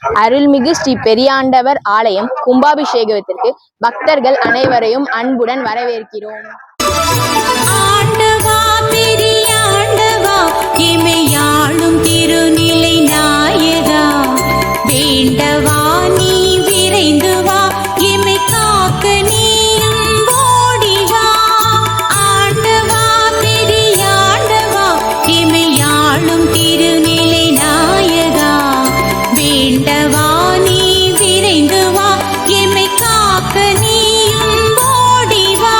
அருள்மிகு ஸ்ரீ பெரியாண்டவர் ஆலயம் கும்பாபிஷேகத்திற்கு பக்தர்கள் அனைவரையும் அன்புடன் வரவேற்கிறோம். ஆண்டவா பெரியாண்டவா இமையாளும் திருநிலை நாயகா, வேண்டவா நீ விரைந்து வா, இமை காக்க நீயும் ஓடி வா. ஆண்டவா பெரியாண்டவா இமையாளும் திருநிலை நாயகா, வேண்டவா நீ விரைந்து வா, இமை காக்க நீயும் ஓடி வா.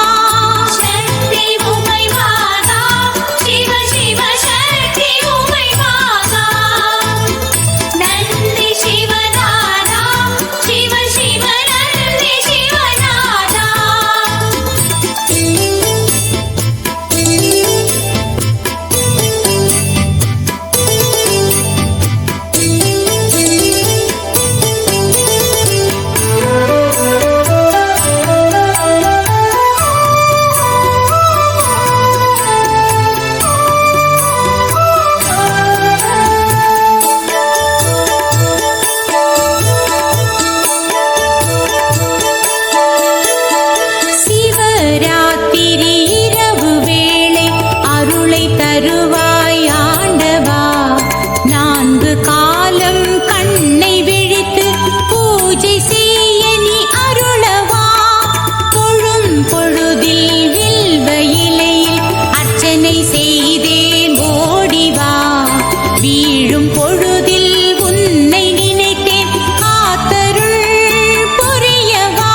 சக்தி உமை மாதா, சிவ சிவ சக்தி உமை மாதா, நந்தி சிவநாதா, சிவ சிவ நந்தி சிவநாதா. சிவராத்திரி இரவு வேளை அருளை தருவாய் ஆண்டவா, நான்கு காலம் கண்ணை விழித்து பூஜை செய்ய நீ அருளவா. தொழும் பொழுதில் வில்வ இலையில் அர்ச்சனை செய்தேன் ஓடிவா, வீழும் பொழுதில் உன்னை நினைத்தேன் காத்தருள் புரியவா.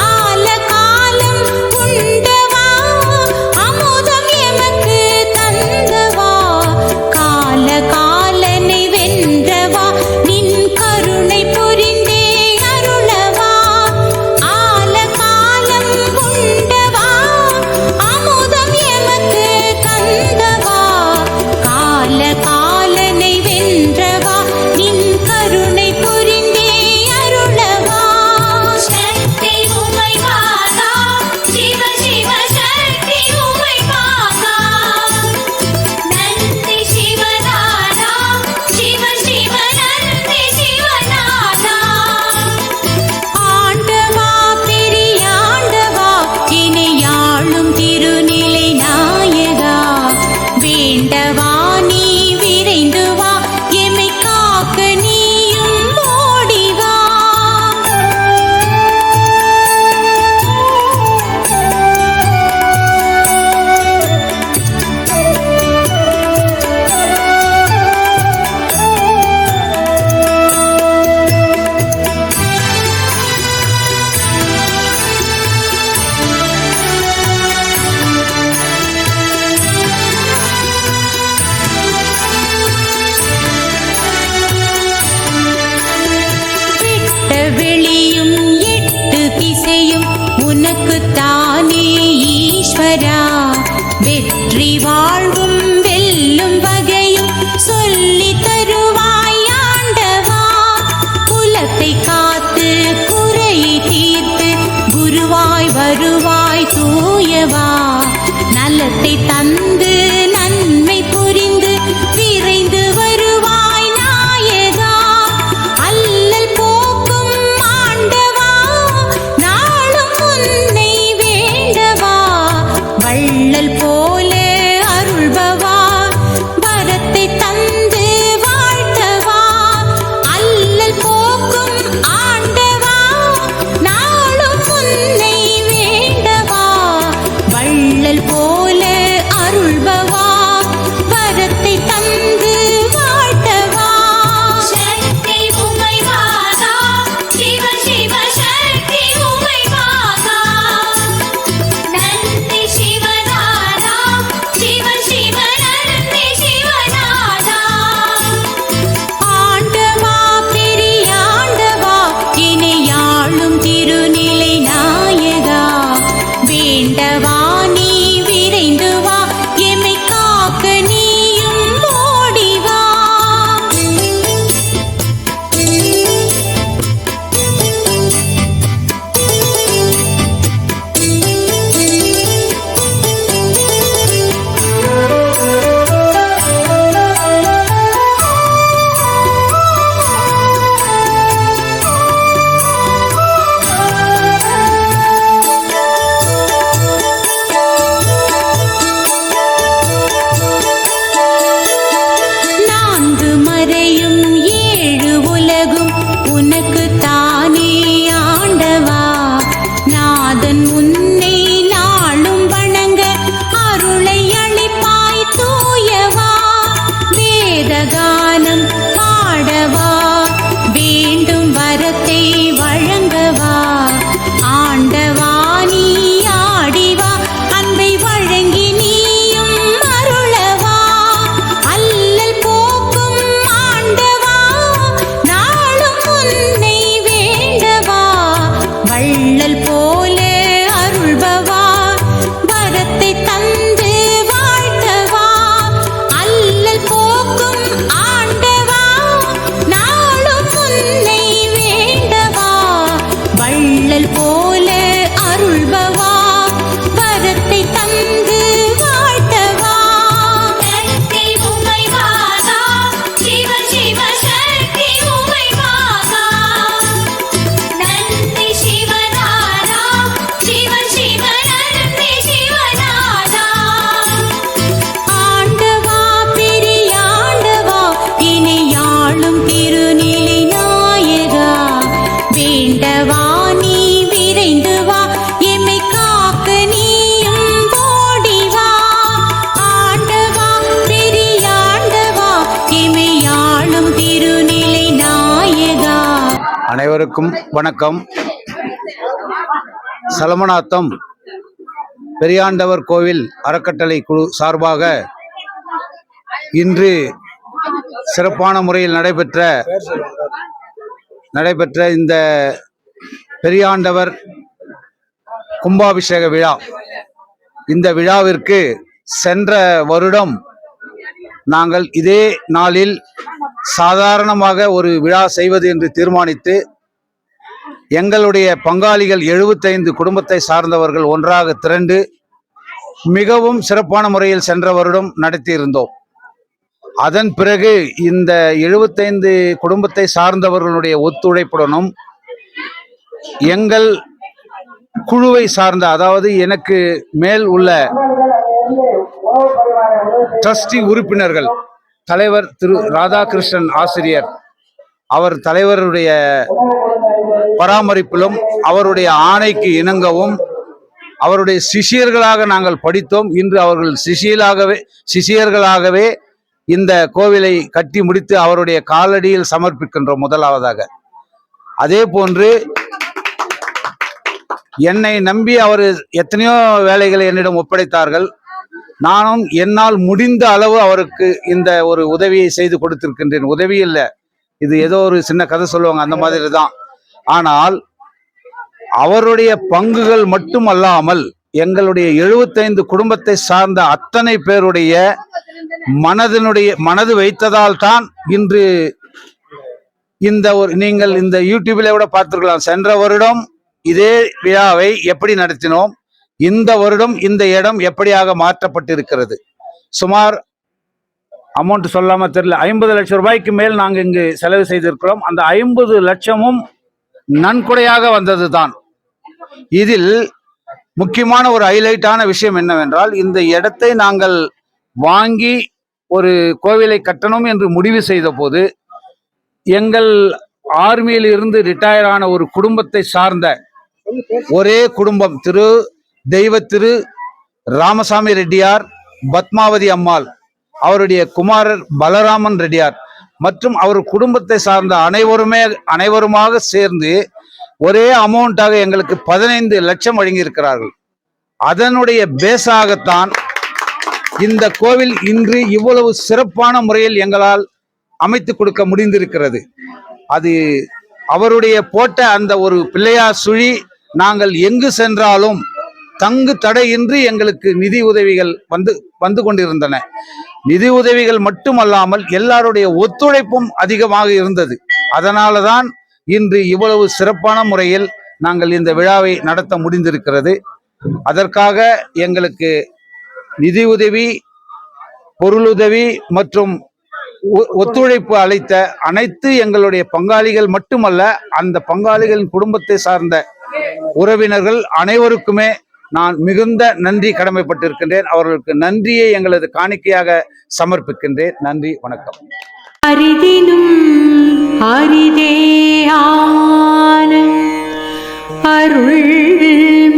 ஆல காலம் உண்டவா, அமுதம் எமக்கு தந்தவா, கால காலனை வென்றவா, நின் கருணை புரிந்தே அருளவா. ஆல காலம் உண்டவா, அமுதம் எமக்கு தந்தவா, கால காலனை வென்றவா, நின் கருணை புரிந்தே அருளவா. சக்தி உமை மாதா, சிவ சிவ சக்தி உமை மாதா, நந்தி சிவநாதா, சிவ சிவ நந்தி சிவநாதா. ஆண்டவா பெரியாண்டவா இணையாளும் திருநிலை நாயகா, வேண்டவா நீ விரைந்து வா, எமை காக்க நீயும் ஓடி வா. விட்ட வெளியும் எட்டு திசையும் உனக்குத்தானே ஈஸ்வரா, வெற்றி வாழ்வும் வெல்லும் வகையும் சொல்லி தருவாய் ஆண்டவா. குலத்தை காத்து குறையை தீர்த்து குருவாய் வருவாய் தூயவா, நலத்தை தந்து நன்மை புரிந்து விரைந்து வருவாய் நாயகா. அல்லல் போக்கும் ஆண்டவா, நாளும் உன்னை வேண்டவா, வள்ள அனைவருக்கும் வணக்கம். சலமநாத்தம் பெரியாண்டவர் கோவில் அறக்கட்டளை குழு சார்பாக இன்று சிறப்பான முறையில் நடைபெற்ற இந்த பெரியாண்டவர் கும்பாபிஷேக விழா, இந்த விழாவிற்கு சென்ற வருடம் நாங்கள் இதே நாளில் சாதாரணமாக ஒரு விழா செய்வது என்று தீர்மானித்து எங்களுடைய பங்காளிகள் 75 குடும்பத்தை சார்ந்தவர்கள் ஒன்றாக திரண்டு மிகவும் சிறப்பான முறையில் சென்ற வருடம் நடத்தியிருந்தோம். அதன் பிறகு இந்த 75 குடும்பத்தை சார்ந்தவர்களுடைய ஒத்துழைப்புடனும் எங்கள் குழுவை சார்ந்த, அதாவது எனக்கு மேல் உள்ள ட்ரஸ்டி உறுப்பினர்கள், தலைவர் திரு ராதாகிருஷ்ணன் ஆசிரியர், அவர் தலைவருடைய பராமரிப்பிலும் அவருடைய ஆணைக்கு இணங்கவும் அவருடைய சிஷியர்களாக நாங்கள் படித்தோம். இன்று அவர்கள் சிஷியர்களாகவே இந்த கோவிலை கட்டி முடித்து அவருடைய காலடியில் சமர்ப்பிக்கின்றோம் முதலாவதாக. அதே போன்று என்னை நம்பி அவர் எத்தனையோ வேலைகளை என்னிடம் ஒப்படைத்தார்கள். நானும் என்னால் முடிந்த அளவு அவருக்கு இந்த ஒரு உதவியை செய்து கொடுத்திருக்கின்றேன். உதவி இல்லை, இது ஏதோ ஒரு சின்ன கதை சொல்லுவாங்க, அந்த மாதிரி தான். ஆனால் அவருடைய பங்குகள் மட்டும் அல்லாமல் எங்களுடைய 75 குடும்பத்தை சார்ந்த அத்தனை பேருடைய மனது வைத்ததால் தான் இன்று இந்த ஒரு, நீங்கள் இந்த யூடியூபில் கூட பார்த்திருக்கலாம், சென்ற வருடம் இதே விழாவை எப்படி நடத்தினோம், இந்த வருடம் இந்த இடம் எப்படியாக மாற்றப்பட்டிருக்கிறது. சுமார் அமௌண்ட் சொல்லாம தெரியல, 50 லட்சம் ரூபாய்க்கு மேல் நாங்கள் இங்கு செலவு செய்திருக்கிறோம். அந்த 50 லட்சமும் நன்கொடையாக வந்தது தான். இதில் முக்கியமான ஒரு ஹைலைட்டான விஷயம் என்னவென்றால், இந்த இடத்தை நாங்கள் வாங்கி ஒரு கோவிலை கட்டணும் என்று முடிவு செய்த போது எங்கள் ஆர்மியில் இருந்து ரிட்டையர் ஆன ஒரு குடும்பத்தை சார்ந்த ஒரே குடும்பம், திரு ராமசாமி ரெட்டியார், பத்மாவதி அம்மாள், அவருடைய குமாரர் பலராமன் ரெட்டியார் மற்றும் அவர் குடும்பத்தை சார்ந்த அனைவருமாக சேர்ந்து ஒரே அமௌண்ட்டாக எங்களுக்கு 15 லட்சம் வழங்கியிருக்கிறார்கள். அதனுடைய பேஸாகத்தான் இந்த கோவில் இன்று இவ்வளவு சிறப்பான முறையில் எங்களால் அமைத்து கொடுக்க முடிந்திருக்கிறது. அது அவருடைய போட்ட அந்த ஒரு பிள்ளையார் சுழி. நாங்கள் எங்கு சென்றாலும் தங்கு தடையின்றி எங்களுக்கு நிதி உதவிகள் வந்து கொண்டிருந்தன. நிதி உதவிகள் மட்டுமல்லாமல் எல்லாருடைய ஒத்துழைப்பும் அதிகமாக இருந்தது. அதனால தான் இன்று இவ்வளவு சிறப்பான முறையில் நாங்கள் இந்த விழாவை நடத்த முடிந்திருக்கிறது. அதற்காக எங்களுக்கு நிதி உதவி, பொருளுதவி மற்றும் ஒத்துழைப்பு அளித்த அனைத்து எங்களுடைய பங்காளிகள் மட்டுமல்ல, அந்த பங்காளிகளின் குடும்பத்தை சார்ந்த உறவினர்கள் அனைவருக்குமே நான் மிகுந்த நன்றி கடமைப்பட்டிருக்கின்றேன். அவர்களுக்கு நன்றியை எங்களது காணிக்கையாக சமர்ப்பிக்கின்றேன். நன்றி, வணக்கம். அரிதினும் அரிதேயான அருள்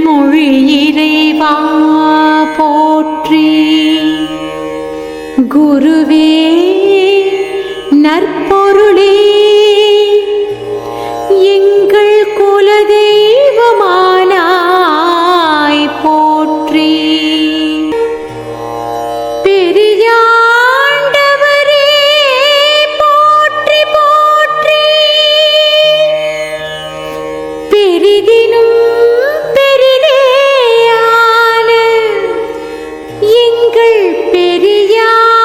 மொழி இறைவா போற்றி. குருவே நற்பொருளே எங்கள் குலதெய்வமானாய் போற்றி. பெரியாண்டவரே போற்றி போற்றி. பெரிதினும் பெரிதேயான எங்கள் பெரியாண்டவரே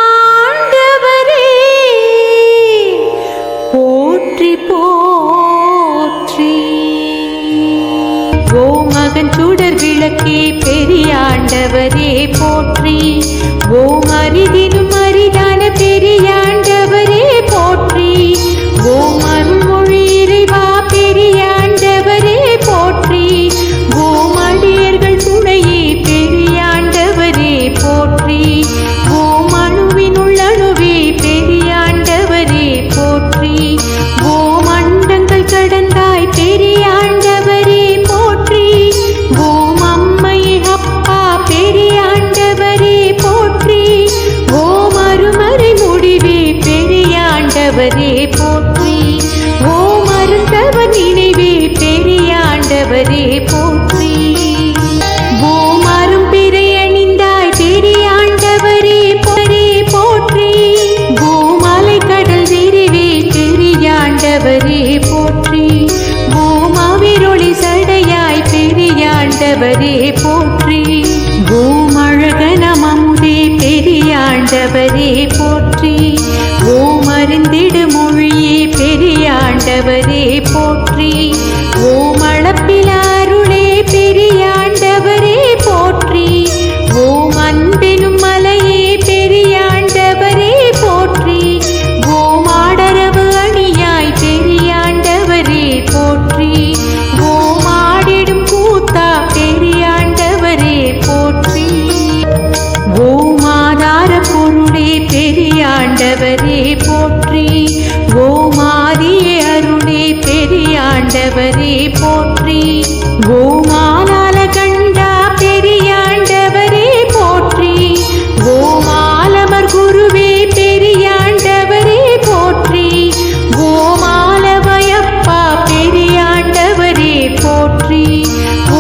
போற்றி போற்றி. ஓமகன் சுடர் விளக்கே பெரியாண்டவரே போற்றி. ஓம் அரிதினும் அரிதான பெரியாண்டவரே போற்றி. ஓம் அருள்மொழி இறைவா பெரியாண்டவரே போற்றி. ஓம் அடியர்கள் துணையே பெரியாண்டவரே போற்றி. ஓம் அணுவின் உள்ளணுவே பெரியாண்டவரே போற்றி. ஓம் அண்டங்கள் கடந்தாய் பெரியாண்டவரே போற்றி. ஓம் அம்மை அப்பா பெரியாண்டவரே போற்றி. ஓம் அருமறை முடிவே பெரியாண்டவரே போற்றி. ஓம் அருந்தவனே பெரியாண்டவரே போற்றி. ஓம் அழகனம் அமுதே பெரியாண்டவரே போற்றி. ஓம் அருந்திடு மொழியே பெரியாண்டவரே போற்றி. ஓம் அளப்பில அருளே பெரியாண்டவரே போற்றி. ஓம் அன்பெனும் மலையே பெரியாண்டவரே போற்றி. ஓம் ஆடரவு அணியாய் பெரியாண்டவரே போற்றி. ஓம் ஆடிடும் கூத்தா பெரியாண்டவரே போற்றி. ஓம் ஆதார பொருளே பெரியாண்டவரே போற்றி. ஓம் ஆதியே அருளே பெரியாண்டவரே போற்றி. ஓம் ஆலால கண்டா பெரியாண்டவரே போற்றி. ஓம் ஆலமர் குருவே பெரியாண்டவரே போற்றி. ஓம் ஆலவயப்பா பெரியாண்டவரே போற்றி.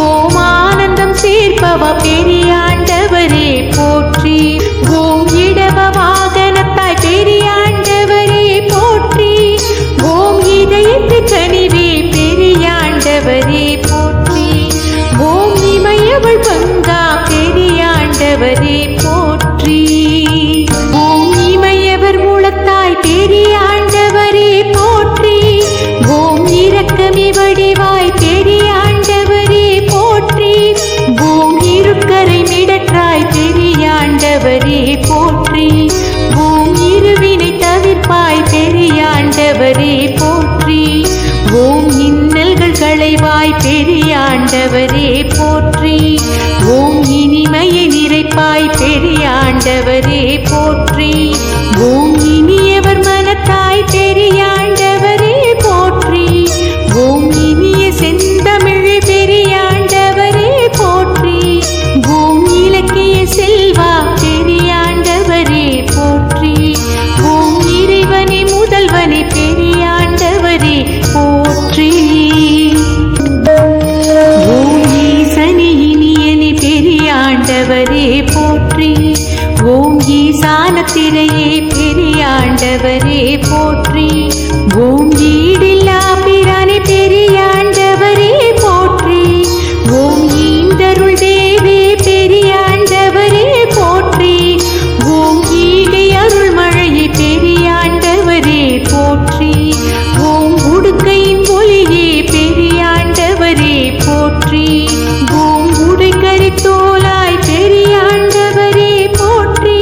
ஓம் ஆனந்தம் சேர்ப்பவ பெரியாண்டவரே போற்றி. ஓம் இடவ வாகனத்தாய் பெரியாண்டவரே போற்றி. ஓம் இதயத்து கனிவே பெரியாண்டவரே போற்றி. ஓம் இமயவள் பங்கா பெரியாண்டவரே போற்றி. ஓம் இமயவர் மூலத்தாய் பெரியாண்டவரே போற்றி. ஓம் இரக்கமி வடிவாய் பெரியாண்டவரே போற்றி. ஓம் இருக்கரை மிடற்றாய் பெரியாண்டவரே போற்றி. ஓம் இருவினை தவிர்ப்பாய் பெரியாண்டவரே போற்றி. ஓம் இன்னல்கள் களைவாய் பெரியாண்டவரே போற்றி. ஓம் இனிமையை நிறைப்பாய் பெரியாண்டவரே போற்றி. ஓம் இனியவர் மனத்தாய் பெரியாண்டவரே போற்றி. ஓம் இனிய செந்தமிழ் பெரியாண்டவரே போற்றி. ஓம் இலக்கிய செல்வா பெரியாண்டவரே போற்றி. ஓம் இறைவனே முதல்வனே பெரியாண்டவரே போற்றி. ஓம் ஈசனே இனியனே பெரியாண்டவரே போற்றி. ஓம் ஈசான திரையே பெரியாண்டவரே போற்றி. ஓம் ஈடில்லா பிரானே பெரியாண்டவரே போற்றி. ஓம் ஈந்தருள் தேவே பெரியாண்டவரே போற்றி. ஓம் ஈகை அருள் மழையே பெரியாண்டவரே போற்றி. ஓம் உடுக்கையின் ஒளியே பெரியாண்டவரே போற்றி. ஓம் உடைக்கரி தோலாய் பெரியாண்டவரே போற்றி.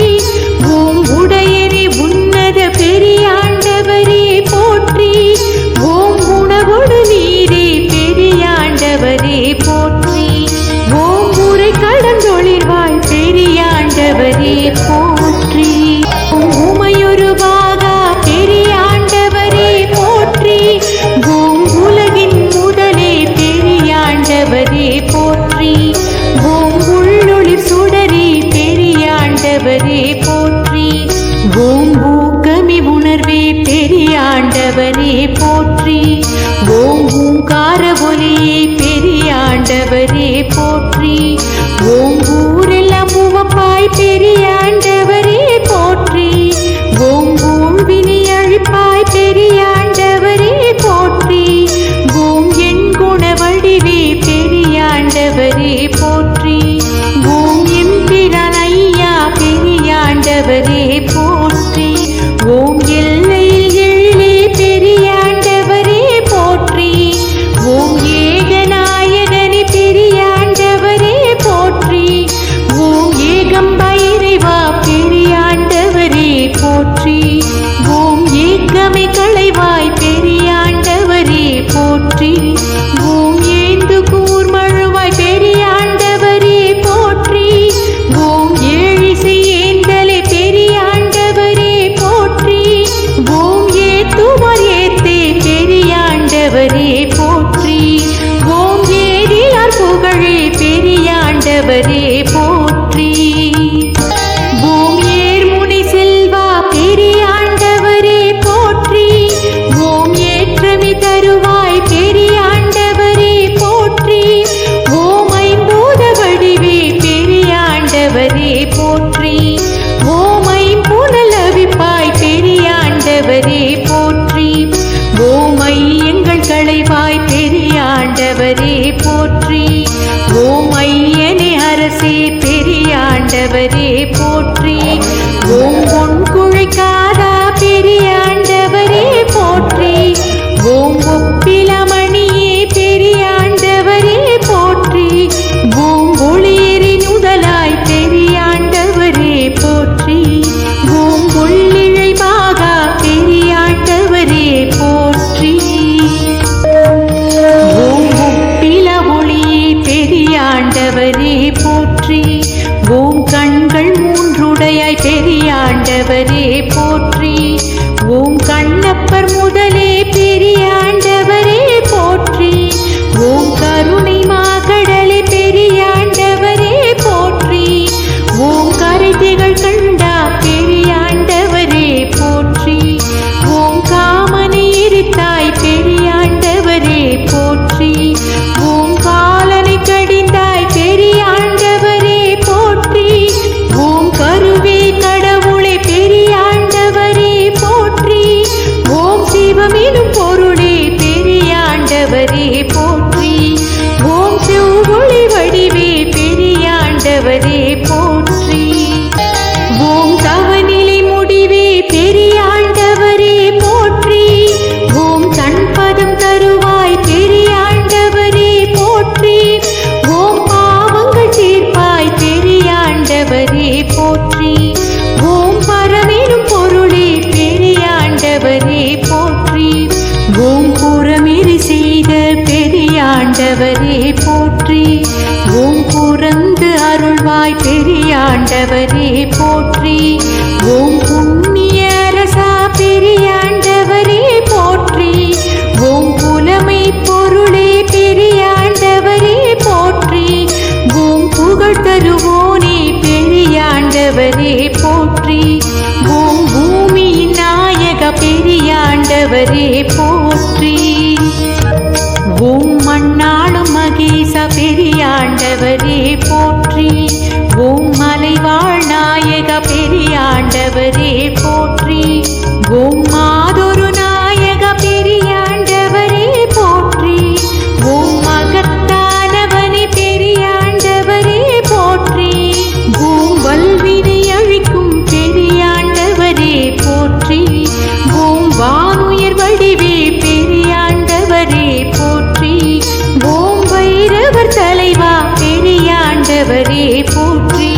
ஓம் உடையனே உன்னத பெரியாண்டவரே போற்றி. ஓம் உணவொடு நீரே பெரியாண்டவரே போற்றி. ஓம் உரை கடந்தொழிர்வாய் பெரியாண்டவரே போற்றி. ஓம் உமையொரு பாகா பெரியாண்டவரே போற்றி. ஓம் உலகின் முதலே பெரியாண்டவரே போற்றி. ஓம் உள்ளொளிர் சுடரே பெரியாண்டவரே போற்றி. ஓம் ஊக்கமி உணர்வே பெரியாண்டவரே போற்றி. ஓம் ஓங்கார ஒலியே பெரியாண்டவரே போற்றி. ஓம் ஊரெல்லாம் உவப்பாய் பெரியாண்டவரே போற்றி. ஓம் ஊழ்வினை அழிப்பாய் பெரியாண்டவரே போற்றி. ஓம் என் குண வடிவே பெரியாண்டவரே போற்றி. ஓம் எம்பிரான் ஐயா பெரியாண்டவரே போற்றி. ஓம் எல்லையில் எழிலே பெரியாண்டவரே போற்றி. ஓம் ஏகநாயகனே பெரியாண்டவரே போற்றி. ஓம் ஏகம்பா இறைவா பெரியாண்டவரே போற்றி. ஓம் ஏக்கமே களைவாய் பெரியாண்டவரே போற்றி. ஓம் ஏந்து கூர்மழுவாய் பெரியாண்டவரே போற்றி. ஓம் ஏழிசை ஏந்தலே பெரியாண்டவரே போற்றி. ஓம் ஏத்துவார் ஏத்தே பெரியாண்டவரே போற்றி. ஓம் ஏதிலார் புகழே பெரியாண்டவரே போற்றி. ஓம் ஏர்முனை செல்வா பெரியாண்டவரே போற்றி. ஓம் ஏற்றமி தருவாய் பெரியாண்டவரே போற்றி. ஓம் ஐம்பூத வடிவே பெரியாண்டவரே போற்றி. ஓம் ஐம்புனல் அவிப்பாய் பெரியாண்டவரே போற்றி. ஓம் ஐயங்கள் களைவாய் பெரியாண்டவரே போற்றி. ஓம் ஐ பெரியாண்டவரே போற்றி. ஓம் பொன் குழைக்காதா பெரியாண்டவரே போற்றி. ஓம் ஒப்பிலமணியே பெரியாண்டவரே போற்றி. ஓம் ஒளியேறி நுதலாய் பெரியாண்டவரே போற்றி. ஓம் கொள்ளிழை பாகா பெரியாண்டவரே போற்றி. ஓம் ஒப்பில ஒளியே பெரியாண்டவரே போற்றி. ஓம் கண்கள் மூன்றுடையாய் பெரியாண்டவரே போற்றி. ஓம் கண்ணப்பர் முதலே பெரியாண்டவரே போற்றி. ஓம் கருணை மாகடலே பெரியாண்டவரே போற்றி. ஓம் கரைதிகள் கண்டா பெரியாண்டவரே போற்றி. ஓம் காமனை எரித்தாய் பெரியாண்டவரே போற்றி. ஓம் காலனை கடிந்தாய் பெரியாண்டவரே போற்றி. ஓம் கருவே கடவுளே பெரியாண்டவரே போற்றி. ஓம் சிவமெனும் பொருளே பெரியாண்டவரே போற்றி. ஓம் செவ்வொளி வடிவே பெரியாண்டவரே போற்றி. ஓம் தவநிலை முடிவே பெரியாண்டவரே போற்றி. ஓம் தன்பதம் தருவாய் பெரியாண்டவரே போற்றி. ஓம் பாவங்கள் தீர்ப்பாய் பெரியாண்டவரே போற்றி. ஓம் பரமெனும் பொருளே பெரியாண்டவரே போற்றி. ஓம் புறமிரி செய்த பெரியாண்டவரே போற்றி. ஓம் புறந்து அருள்வாய் பெரியாண்டவரே போற்றி. ஓம் புண்ணிய அரசா பெரியாண்டவரே போற்றி. ஓம் புலமை பொருளே பெரியாண்டவரே போற்றி. ஓம் புகழ் தருவோனே பெரியாண்டவரே போற்றி. ஓம் பூமியின் நாயக பெரியாண்டவரே போற்றி. ஓம் மண்ணாளும் மகேச பெரியாண்டவரே போற்றி. ஓம் மலைவாழ் நாயக பெரியாண்டவரே போற்றி. ஓம் மாதொரு நாயக பெரியாண்டவரே போற்றி. ஓம் மகத்தானவனே பெரியாண்டவரே போற்றி. ஓம் வல்வினை அழிக்கும் பெரியாண்டவரே போற்றி. ஓம் வானுயர் வடிவே பெரியாண்டவரே போற்றி. ஓம் வைரவர் தலைவா பெரியாண்டவரே போற்றி.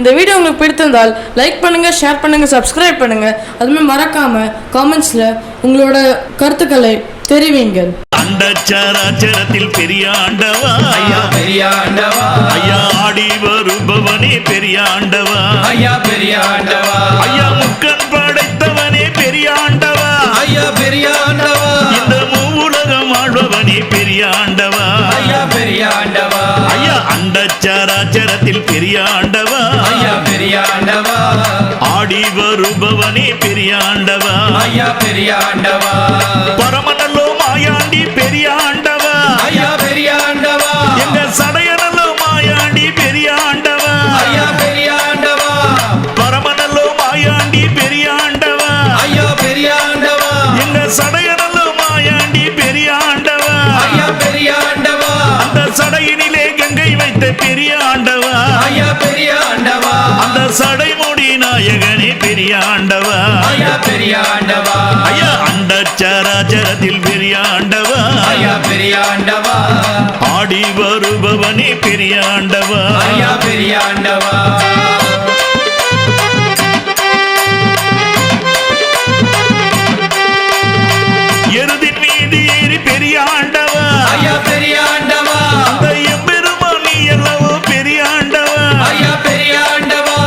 இந்த வீடியோ உங்களுக்கு பிடித்திருந்தால் லைக் பண்ணுங்க, ஷேர் பண்ணுங்க, சப்ஸ்கிரைப் பண்ணுங்க. அதுமே மறக்காம காமெண்ட்ஸ்ல உங்களோட கருத்துக்களை தெரிவிங்கள். அண்டச்சராச்சரத்தில் பெரியாண்டவா ஐயா பெரியாண்டவா, ஐயா ஆடி வருபவனே பெரியாண்டவா, ஐயா பெரியாண்டவா, ஐயா முக்கன் படைத்தவனே பெரியாண்டவா, ஐயா பெரியாண்டவா, இந்த மூவுலகம் ஆழ்பவனே பெரியாண்டவா, ஐயா பெரியாண்டவா, ஐயா அண்டச்சராச்சரத்தில் பெரியாண்டவா, ஐயா பெரியாண்டவா, ஆடி வருபவனே பெரியாண்டவா, ஐயா பெரியாண்டவா, பரமநல்லோ மாயாண்டி பெரியாண்டவா, ஐயா பெரியாண்டவா, எங்க சடையநல்லோ மாயாண்டி பெரியாண்டவா, ஐயா பெரியாண்டவா, பரமநல்லோ மாயாண்டி பெரியாண்டவா, ஐயா பெரியாண்டவா, எங்க சடையநல்லோ மாயாண்டி பெரியாண்டவா, ஐயா பெரியாண்டவா, அந்த சடையினிலே கங்கை வைத்த பெரியாண்டவா, ஐயா பெரியாண்டவா, அந்த சடைமுடி நாயகனே பெரியாண்டவா, ஐயா பெரியாண்டவா, ஐயா அண்டச்சராச்சரத்தில் பெரியாண்டவா, ஐயா பெரியாண்டவா, ஆடி வருபவனே பெரியாண்டவா, ஐயா பெரியாண்டவா, எருதின் மீது ஏறி பெரியாண்டவா, ஐயா பெரியாண்டவா, அந்த எம்பெருமான் நீ அல்லவோ பெரியாண்டவா, ஐயா பெரியாண்டவா,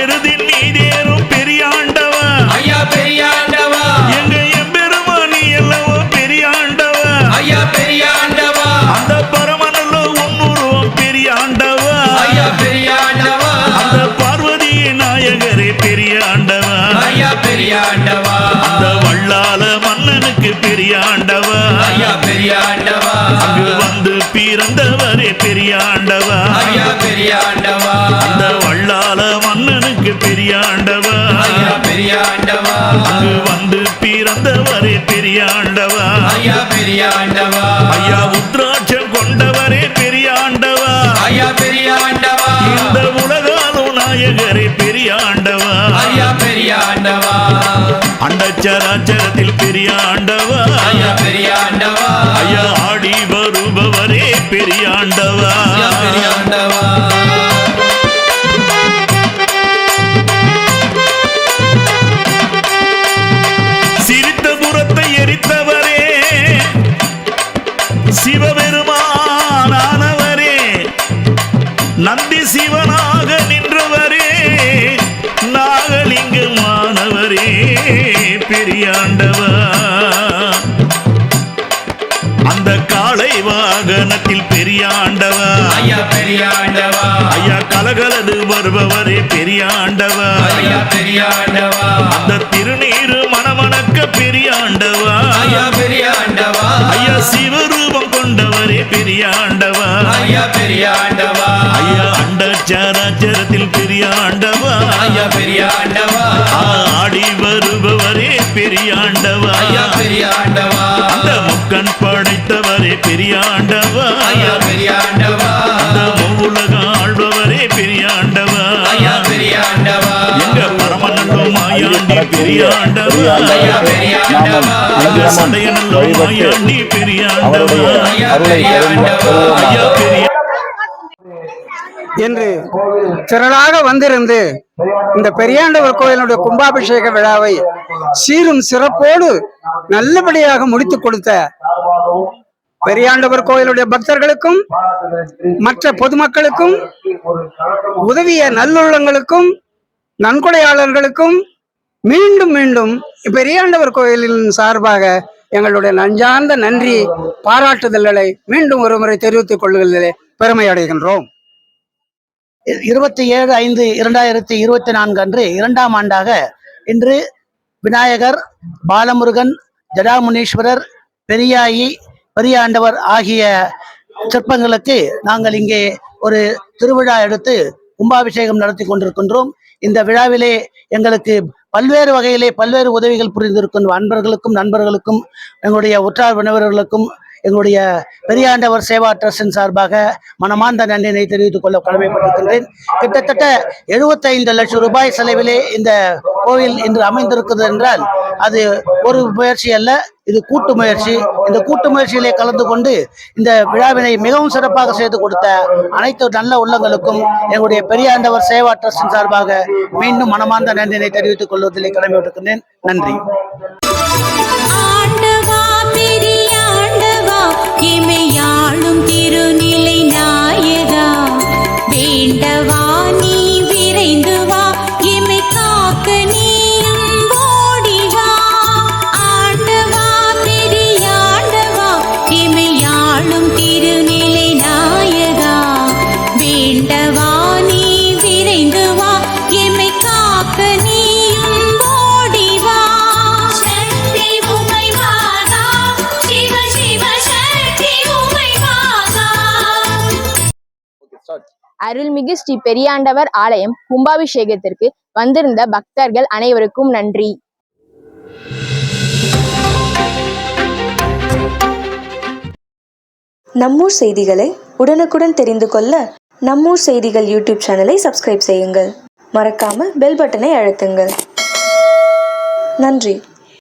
எருதின் மீதேறும் பெரியாண்டவா, ஐயா பெரியாண்டவா, எங்க எம்பெருமான் நீ அல்லவோ பெரியாண்டவா, ஐயா பெரியாண்டவா, அந்த பரமநல்லோ உன்னுருவம் பெரியாண்டவா, ஐயா பெரியாண்டவா, அந்த பார்வதியே நாயகரே பெரியாண்டவா, ஐயா பெரியாண்டவா, அந்த வள்ளால மன்னனுக்கு பெரியாண்டவா, ஐயா பெரியாண்டவா, அங்கு வந்து பிறந்தவரே பெரியாண்டவா, ஐயா பெரியாண்டவா, அந்த வள்ளால மன்னனுக்கு பெரியாண்டவா, ஐயா பெரியாண்டவா, அங்கு வந்து பிறந்தவரே பெரியாண்டவா, ஐயா பெரியாண்டவா, ஐயா உத்ராட்சம் கொண்டவரே பெரியாண்டவா, ஐயா பெரியாண்டவா, இந்த உலகாலும் நாயகரே பெரியாண்டவா ஐயா பெரியாண்டவா அண்டச்சராச்சரத்தில் பெரியாண்டவா ஐயா பெரியாண்டவா ஐயா ஆடி வருபவரே பெரியாண்டவா ஐயா பெரியாண்டவா சிரித்த புறத்தை எரித்தவரே சிவபெருமானவரே நந்தி சிவனாக நின்றவரே நாகலிங்கமானவரே பெரியாண்டவா அந்த காளை வாகனத்தில் பெரியாண்டவா ஐயா பெரியாண்டவா ஐயா கலகலது வருபவரே பெரியாண்டவா ஐயா பெரியாண்டவா அந்த திருநீரு மணமணக்க பெரியாண்டவா ஐயா பெரியாண்டவா ஐயா சிவரூபம் கொண்டவரே பெரியாண்டவா ஐயா பெரியாண்டவா ஐயா அண்டச்சராச்சரத்தில் பெரியாண்டவா ஐயா பெரியாண்டவா ஆடி வருபவரே பெரியாண்டவா ஐயா பெரியாண்டவா அந்த முக்கன் படைத்தவரே பெரியாண்டவா ஐயா பெரியாண்டவா அந்த மூவுலக ஆள்பவரே பெரியாண்டவா ஐயா பெரியாண்டவா எங்க பரமநல்லோ மாயாண்டி பெரியாண்டவா ஐயா பெரியாண்டவா எங்க சடையநல்லோ மாயாண்டி பெரியாண்டவா ஐயா பெரியாண்டவா ஐயா பெரிய என்று திரளாக வந்திருந்து இந்த பெரியாண்டவர் கோயிலுடைய கும்பாபிஷேக விழாவை சீரும் சிறப்போடு நல்லபடியாக முடித்துக் கொடுத்த பெரியாண்டவர் கோயிலுடைய பக்தர்களுக்கும் மற்ற பொதுமக்களுக்கும் உதவிய நல்லுள்ளங்களுக்கும் நன்கொடையாளர்களுக்கும் மீண்டும் மீண்டும் பெரியாண்டவர் கோயிலின் சார்பாக எங்களுடைய நஞ்சார்ந்த நன்றி பாராட்டுதல்களை மீண்டும் ஒருமுறை தெரிவித்துக் கொள்வதிலே பெருமை அடைகின்றோம். 27/5/2024 அன்று 2ஆம் ஆண்டாக இன்று விநாயகர், பாலமுருகன், ஜடாமுனீஸ்வரர், பெரியாயி, பெரியாண்டவர் ஆகிய சிற்பங்களுக்கு நாங்கள் இங்கே ஒரு திருவிழா எடுத்து கும்பாபிஷேகம் நடத்தி கொண்டிருக்கின்றோம். இந்த விழாவிலே எங்களுக்கு பல்வேறு வகையிலே பல்வேறு உதவிகள் புரிந்திருக்கும் அன்பர்களுக்கும் நண்பர்களுக்கும் எங்களுடைய உற்றார் உறவினர்களுக்கும் எங்களுடைய பெரியாண்டவர் சேவா ட்ரஸ்டின் சார்பாக மனமார்ந்த நன்றினை தெரிவித்துக் கொள்ள கடமைப்பட்டிருக்கின்றேன். கிட்டத்தட்ட 75 லட்சம் ரூபாய் செலவிலே இந்த கோவில் இன்று அமைந்திருக்கிறது என்றால் அது ஒரு முயற்சி அல்ல, இது கூட்டு முயற்சி. இந்த கூட்டு முயற்சியிலே கலந்து கொண்டு இந்த விழாவினை மிகவும் சிறப்பாக செய்து கொடுத்த அனைத்து நல்ல உள்ளங்களுக்கும் எங்களுடைய பெரியாண்டவர் சேவா ட்ரஸ்டின் சார்பாக மீண்டும் மனமார்ந்த நன்றினை தெரிவித்துக் கொள்வதிலே கடமைப்பட்டிருக்கின்றேன். நன்றி. இமையாளும் திருநிலை நாயகா வேண்டவா நீ விரைந்து வா இமை காக்க நீயும் ஓடிவா ஆண்டவா பெரியாண்டவா இமையாளும் திருநிலை நாயகா வேண்டவா நீ விரைந்து வா இமை காக்க நீயும் ஓடிவா சக்தி உமை மாதா சிவ சிவ சக்தி உமை மாதா. அருள்மிகு ஸ்ரீ பெரியாண்டவர் ஆலயம் கும்பாபிஷேகத்திற்கு வந்திருந்த பக்தர்கள் அனைவருக்கும் நன்றி. நம்மூர் செய்திகளை உடனுக்குடன் தெரிந்து கொள்ள நம்மூர் செய்திகள் யூடியூப் சேனலை சப்ஸ்கிரைப் செய்யுங்கள். மறக்காம பெல் பட்டனை அழுத்துங்கள். நன்றி.